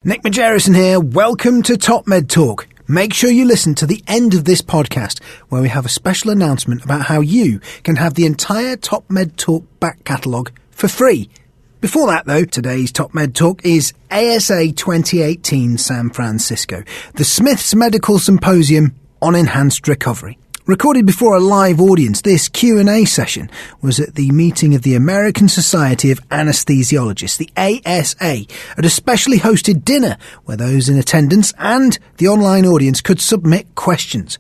Nick Majerison here. Welcome to TopMedTalk. Make sure you listen to the end of this podcast where we have a special announcement about how you can have the entire TopMedTalk back catalogue for free. Before that though, today's TopMedTalk is ASA 2018 San Francisco, the Smith's Medical Symposium on Enhanced Recovery. Recorded before a live audience, this Q&A session was at the meeting of the American Society of Anaesthesiologists, the ASA, at a specially hosted dinner where those in attendance and the online audience could submit questions.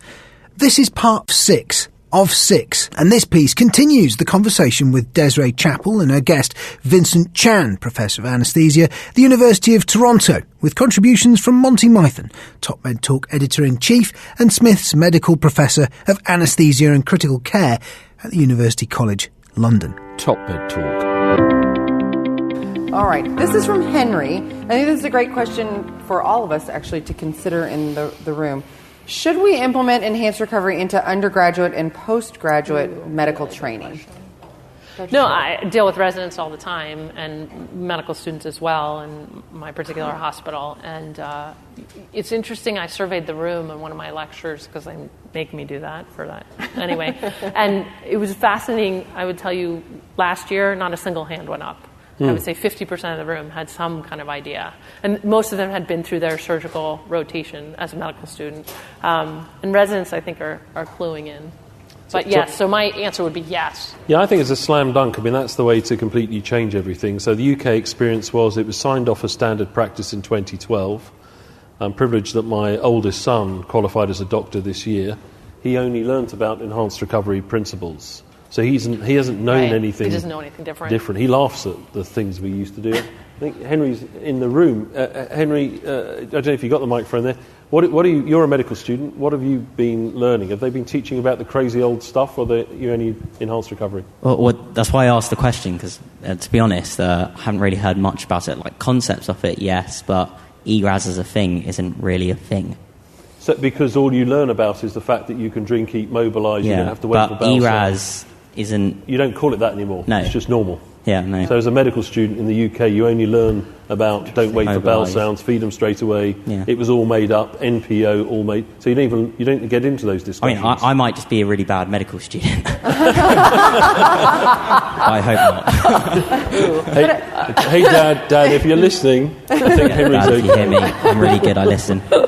This is part 6 of 6, and this piece continues the conversation with Desiree Chappell and her guest Vincent Chan, Professor of Anaesthesia at the University of Toronto, with contributions from Monty Mythen, TopMedTalk Editor-in-Chief and Smith's Medical Professor of Anaesthesia and Critical Care at the University College London. TopMedTalk. All right, this is from Henry. I think this is a great question for all of us actually to consider in the room. Should we implement enhanced recovery into undergraduate and postgraduate medical training? No, I deal with residents all the time and medical students as well in my particular hospital. And it's interesting, I surveyed the room in one of my lectures because they make me do that for that. Anyway, and it was fascinating. I would tell you, last year, not a single hand went up. I would say 50% of the room had some kind of idea. And most of them had been through their surgical rotation as a medical student. And residents, I think, are cluing in. But yes, so my answer would be yes. Yeah, I think it's a slam dunk. I mean, that's the way to completely change everything. So the UK experience it was signed off as standard practice in 2012. I'm privileged that my oldest son qualified as a doctor this year. He only learnt about enhanced recovery principles. So he hasn't known anything. He doesn't know anything different. He laughs at the things we used to do. I think Henry's in the room. Henry, I don't know if you got the microphone there. What are you? You're a medical student. What have you been learning? Have they been teaching about the crazy old stuff, or you only enhanced recovery? Well, that's why I asked the question, because to be honest, I haven't really heard much about it. Like concepts of it, yes, but ERAS as a thing isn't really a thing. So because all you learn about is the fact that you can drink, eat, mobilise, you don't have to wait for bowel ERAS isn't... You don't call it that anymore. No. It's just normal. Yeah, no. So as a medical student in the UK, you only learn about don't wait for bowel sounds, feed them straight away. Yeah. It was all made up, NPO, all made... So you don't get into those discussions. I mean, I might just be a really bad medical student. I hope not. hey, Dad, if you're listening, I think Henry's Dad, if you hear me, I'm really good, I listen. And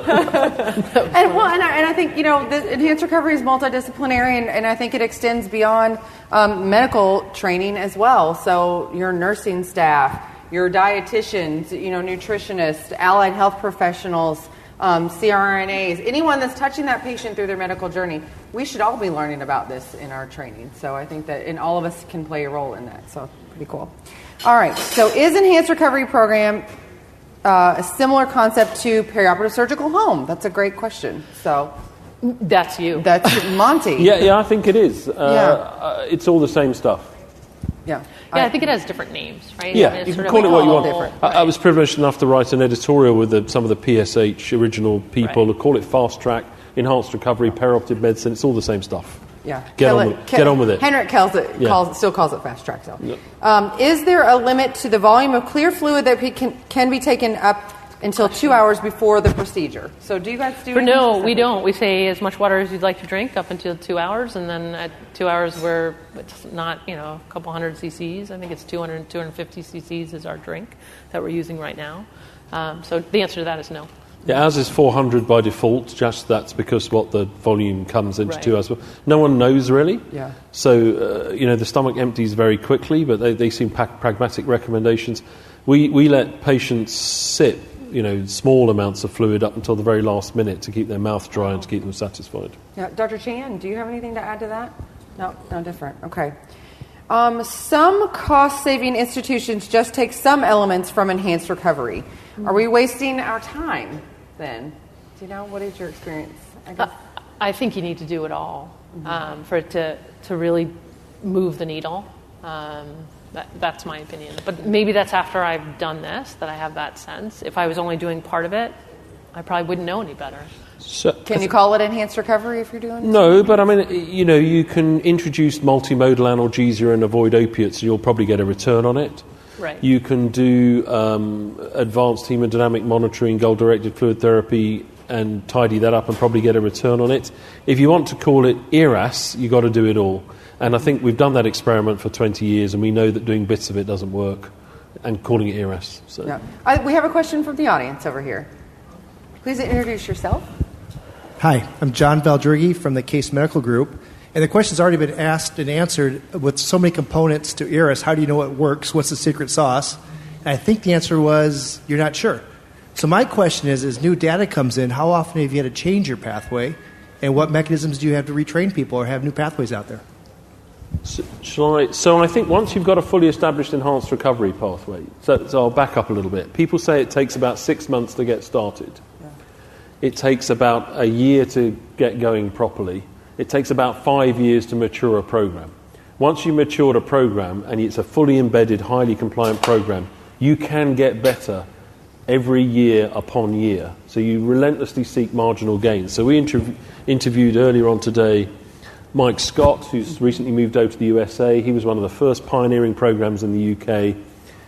I think, the enhanced recovery is multidisciplinary, and I think it extends beyond medical training as well. So your nursing staff, your dietitians, nutritionists, allied health professionals, CRNAs, anyone that's touching that patient through their medical journey, we should all be learning about this in our training. So I think that all of us can play a role in that. So pretty cool. All right. So is enhanced recovery program a similar concept to perioperative surgical home? That's a great question. So that's you. That's Monty. Yeah, I think it is. It's all the same stuff. Yeah, I think it has different names, right? Yeah, I mean, you can call it what you want. Different, right. I was privileged enough to write an editorial with some of the PSH original people who call it fast track, enhanced recovery, perioperative medicine. It's all the same stuff. Yeah, get on with it. Henrik still calls it fast track. So, yep. Is there a limit to the volume of clear fluid that can be taken up until 2 hours before the procedure? So do you guys do? No, we don't. We say as much water as you'd like to drink up until 2 hours, and then at 2 hours it's not a couple hundred cc's. I think it's 200, 250 cc's is our drink that we're using right now. So the answer to that is no. Yeah, ours is 400 by default. Just that's because the volume comes into 2 hours. No one knows really. Yeah. So the stomach empties very quickly, but they seem pragmatic recommendations. We let patients sip small amounts of fluid up until the very last minute to keep their mouth dry and to keep them satisfied. Yeah, Dr. Chan, do you have anything to add to that? No different. Okay. Some cost-saving institutions just take some elements from enhanced recovery. Are we wasting our time then? Do you know? What is your experience? I think you need to do it all for it to really move the needle. That's my opinion. But maybe that's after I've done this, that I have that sense. If I was only doing part of it, I probably wouldn't know any better. So, can you call it enhanced recovery if you're doing it? No, but I mean, you can introduce multimodal analgesia and avoid opiates and you'll probably get a return on it. Right. You can do advanced hemodynamic monitoring, goal-directed fluid therapy, and tidy that up and probably get a return on it. If you want to call it ERAS, you've got to do it all. And I think we've done that experiment for 20 years, and we know that doing bits of it doesn't work, and calling it ERAS. So. Yeah. We have a question from the audience over here. Please introduce yourself. Hi, I'm John Valdrighi from the Case Medical Group. And the question's already been asked and answered. With so many components to ERAS, how do you know it works? What's the secret sauce? And I think the answer was you're not sure. So my question is, as new data comes in, how often have you had to change your pathway? And what mechanisms do you have to retrain people or have new pathways out there? So I think once you've got a fully established enhanced recovery pathway, so I'll back up a little bit. People say it takes about 6 months to get started. Yeah. It takes about a year to get going properly. It takes about 5 years to mature a program. Once you matured a program and it's a fully embedded, highly compliant program, you can get better every year upon year. So you relentlessly seek marginal gains. So we interviewed earlier on today Mike Scott, who's recently moved over to the USA. He was one of the first pioneering programs in the UK.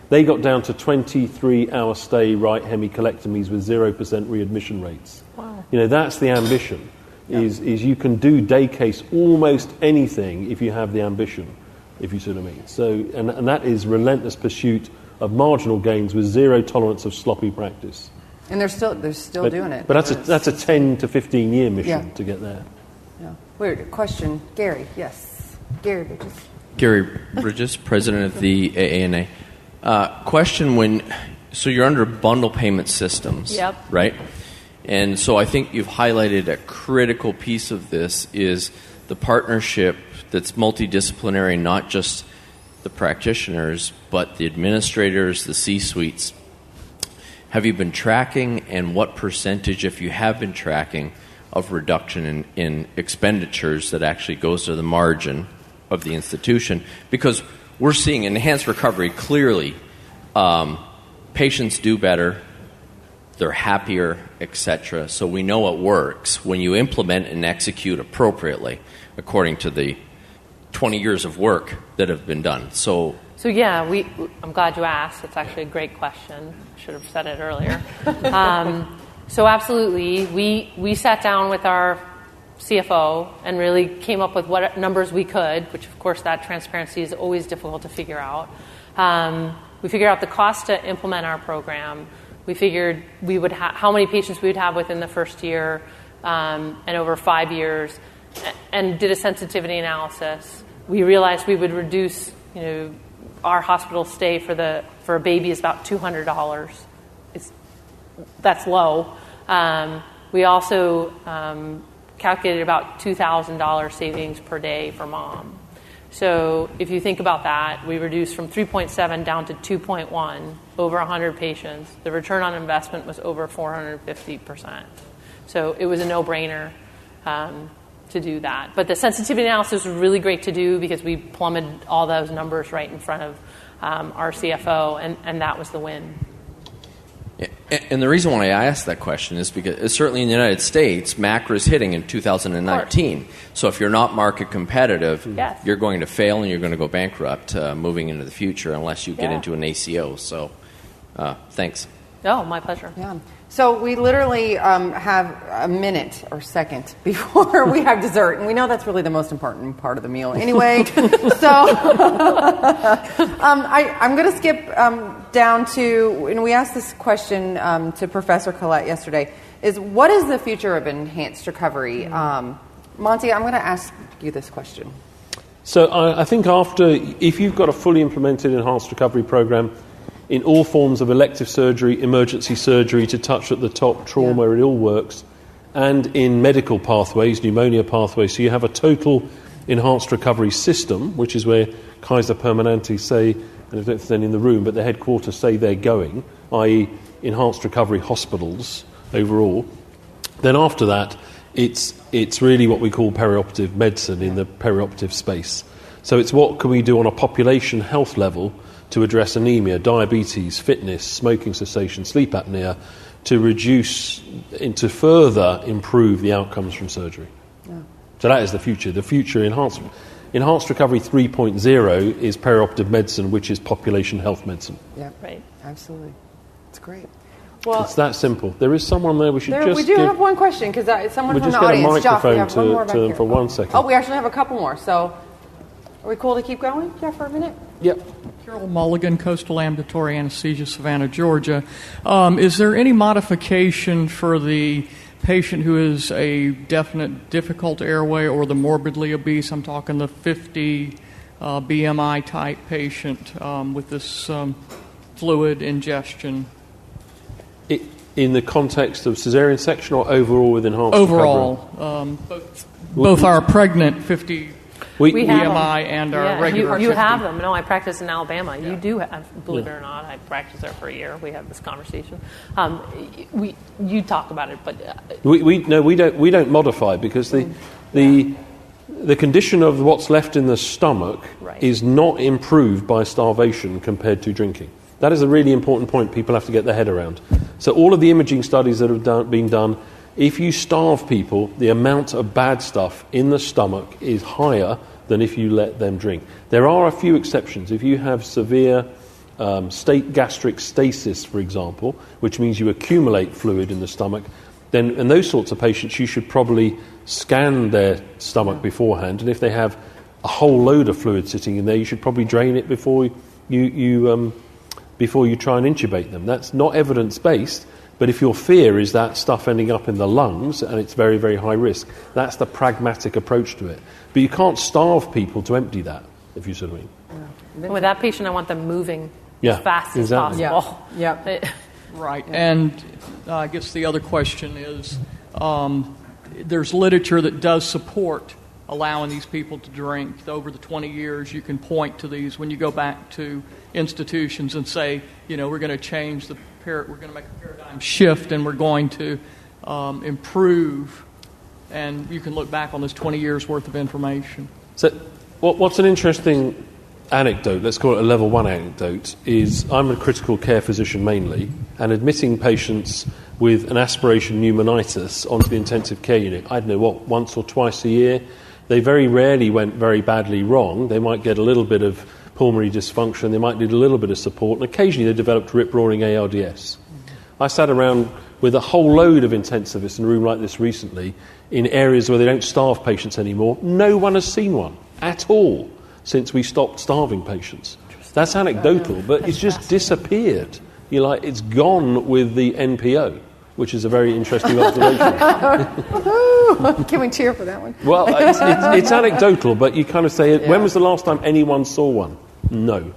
They got down to 23-hour stay right hemicolectomies with 0% readmission rates. Wow. That's the ambition, is you can do day case almost anything if you have the ambition, if you see what I mean. So, and that is relentless pursuit of marginal gains with zero tolerance of sloppy practice. And they're still doing it. But that's a 10 to 15 year mission to get there. Yeah. Weird question, Gary. Yes, Gary Bridges. Gary Bridges, president of the AANA. Question: so you're under bundle payment systems, yep, right? And so I think you've highlighted a critical piece of this is the partnership that's multidisciplinary, not just the practitioners, but the administrators, the C-suites. Have you been tracking, and what percentage, if you have been tracking, of reduction in expenditures that actually goes to the margin of the institution? Because we're seeing enhanced recovery clearly. Patients do better, they're happier, etc. So we know it works when you implement and execute appropriately according to the 20 years of work that have been done. So yeah, I'm glad you asked. It's actually a great question. Should have said it earlier. So absolutely, we sat down with our CFO and really came up with what numbers we could, which of course that transparency is always difficult to figure out. We figured out the cost to implement our program. We figured we would how many patients we would have within the first year and over 5 years, and did a sensitivity analysis. We realized we would reduce, our hospital stay for a baby is about $200. That's low. We also calculated about $2,000 savings per day for mom. So if you think about that, we reduced from 3.7 down to 2.1 over 100 patients. The return on investment was over 450%. So it was a no-brainer to do that. But the sensitivity analysis was really great to do because we plummeted all those numbers right in front of our CFO, and that was the win. And the reason why I asked that question is because certainly in the United States, MACRA is hitting in 2019. So if you're not market competitive, yes, you're going to fail and you're going to go bankrupt moving into the future unless you get into an ACO. So thanks. Oh, my pleasure. Yeah. So we literally have a minute or second before we have dessert, and we know that's really the most important part of the meal anyway. So I'm going to skip down to, and we asked this question to Professor Collette yesterday, is what is the future of enhanced recovery? Monty, I'm going to ask you this question. So I think if you've got a fully implemented enhanced recovery program, in all forms of elective surgery, emergency surgery, to touch at the top, trauma, it all works, and in medical pathways, pneumonia pathways. So you have a total enhanced recovery system, which is where Kaiser Permanente say, and I don't know if there's any in the room, but the headquarters say they're going, i.e. enhanced recovery hospitals overall. Then after that, it's really what we call perioperative medicine in the perioperative space. So it's what can we do on a population health level to address anemia, diabetes, fitness, smoking cessation, sleep apnea, to reduce, to further improve the outcomes from surgery. Yeah. So that is the future. The future enhancement. Enhanced Recovery 3.0 is perioperative medicine, which is population health medicine. Yeah, Right. absolutely. It's great. Well, It's that simple. There is someone there. We should we do have one question because someone from the audience. We'll just get a Jeff, we microphone have one more back to them here. for 1 second. Oh, we actually have a couple more. So, are we cool to keep going, Jeff, for a minute? Yep. Carol Mulligan, Coastal Ambulatory Anesthesia, Savannah, Georgia. Is there any modification for the patient who is a definite difficult airway or the morbidly obese? I'm talking the 50 BMI type patient with this fluid ingestion. In the context of Caesarian section or overall with enhanced Overall, both our pregnant 50 We have BMI them. and our regular You 50. have them. No, I practice in Alabama. You do have, believe it or not, I practiced there for a year. We had this conversation. You talk about it, but we don't modify because the condition of what's left in the stomach is not improved by starvation compared to drinking. That is a really important point people have to get their head around. So all of the imaging studies that have been done, if you starve people, the amount of bad stuff in the stomach is higher than if you let them drink. There are a few exceptions. If you have severe gastric stasis, for example, which means you accumulate fluid in the stomach, then in those sorts of patients you should probably scan their stomach beforehand, and if they have a whole load of fluid sitting in there, you should probably drain it before you try and intubate them. That's not evidence-based, but if your fear is that stuff ending up in the lungs and it's very, very high risk, that's the pragmatic approach to it. But you can't starve people to empty that, if you see what I mean. with that patient, I want them moving as fast as possible. Yeah. Right. And I guess the other question is, there's literature that does support allowing these people to drink. Over the 20 years, you can point to these when you go back to institutions and say, we're going to change we're going to make a paradigm shift and we're going to improve. And you can look back on this 20 years worth of information. So what's an interesting anecdote, let's call it a level 1 anecdote, is I'm a critical care physician mainly, and admitting patients with an aspiration pneumonitis onto the intensive care unit, I don't know once or twice a year. They very rarely went very badly wrong. They might get a little bit of pulmonary dysfunction, they might need a little bit of support, and occasionally they developed rip-roaring ARDS. I sat around with a whole load of intensivists in a room like this recently in areas where they don't starve patients anymore. No one has seen one at all since we stopped starving patients. That's anecdotal, but it's just disappeared. It's gone with the NPO, which is a very interesting observation. Can we cheer for that one? Well, it's anecdotal, but you kind of say, when was the last time anyone saw one? No.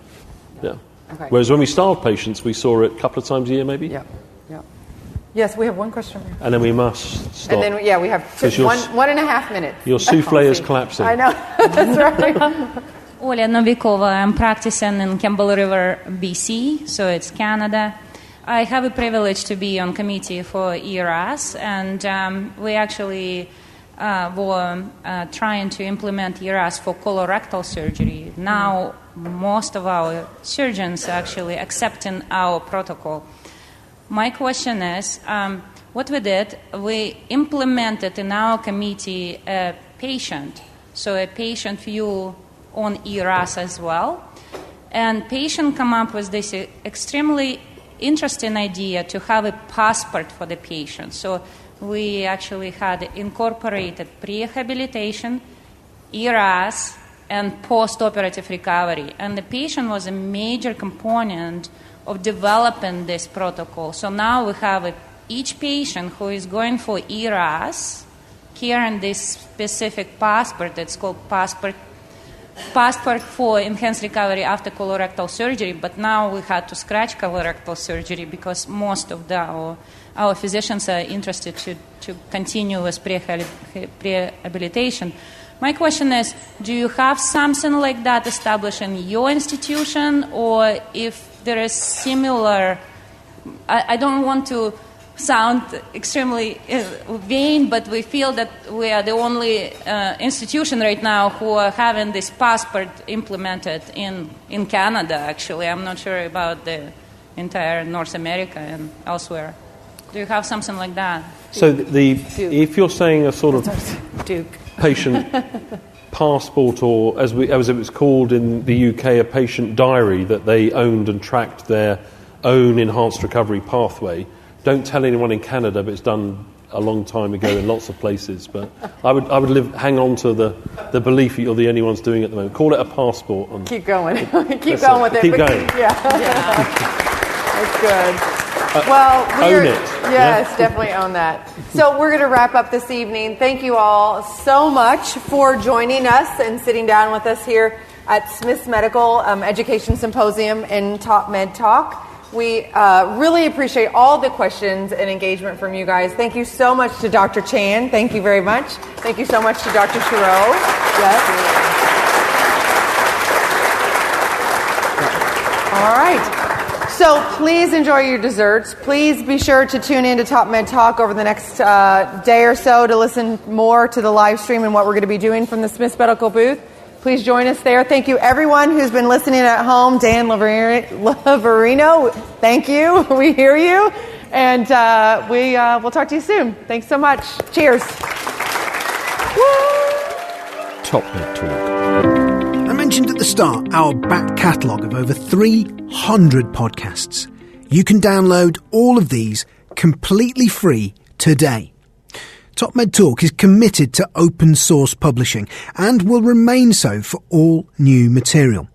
Yeah. Okay. Whereas when we starved patients, we saw it a couple of times a year, maybe? Yeah. Yes, we have one question. And then we must stop. And then, we have 1.5 minutes. Your souffle is collapsing. I know. That's right. Oля Novikova. I'm practicing in Campbell River, BC, so it's Canada. I have a privilege to be on committee for ERAS, and we actually were trying to implement ERAS for colorectal surgery. Now, most of our surgeons are actually accepting our protocol. My question is, what we did, we implemented in our committee a patient, so a patient view on ERAS as well, and patient come up with this extremely interesting idea to have a passport for the patient. So we actually had incorporated pre-rehabilitation, ERAS, and post-operative recovery. And the patient was a major component of developing this protocol. So now we have each patient who is going for ERAS carrying this specific passport. It's called passport for enhanced recovery after colorectal surgery, but now we had to scratch colorectal surgery because most of our physicians are interested to continue with pre-rehabilitation. My question is, do you have something like that established in your institution, or if there is similar, I don't want to sound extremely vain, but we feel that we are the only institution right now who are having this passport implemented in Canada, actually. I'm not sure about the entire North America and elsewhere. Do you have something like that? So if you're saying a sort of patient passport, or as it was called in the UK, a patient diary that they owned and tracked their own enhanced recovery pathway. Don't tell anyone in Canada, but it's done a long time ago in lots of places. But I would hang on to the belief that you're the only ones doing it at the moment. Call it a passport. Keep going. Keep going with it. Keep going. That's good. Own it. Yes, definitely own that. So we're going to wrap up this evening. Thank you all so much for joining us and sitting down with us here at Smith's Medical Education Symposium in TopMedTalk. We really appreciate all the questions and engagement from you guys. Thank you so much to Dr. Chan. Thank you very much. Thank you so much to Dr. Cherot. Yes. All right. So please enjoy your desserts. Please be sure to tune in to TopMedTalk over the next day or so to listen more to the live stream and what we're going to be doing from the Smith's Medical booth. Please join us there. Thank you, everyone who's been listening at home. Dan Lavarino, thank you. We hear you. And we'll talk to you soon. Thanks so much. Cheers. TopMedTalk. I mentioned at the start our back catalogue of over 300 podcasts. You can download all of these completely free today. TopMedTalk is committed to open source publishing and will remain so for all new material.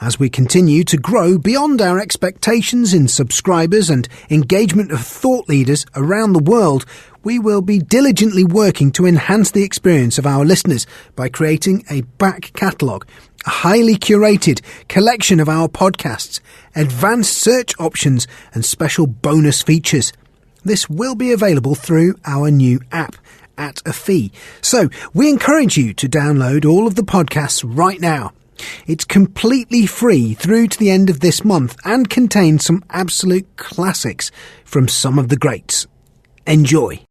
As we continue to grow beyond our expectations in subscribers and engagement of thought leaders around the world, we will be diligently working to enhance the experience of our listeners by creating a back catalogue, a highly curated collection of our podcasts, advanced search options and special bonus features. This will be available through our new app at a fee. So we encourage you to download all of the podcasts right now. It's completely free through to the end of this month and contains some absolute classics from some of the greats. Enjoy.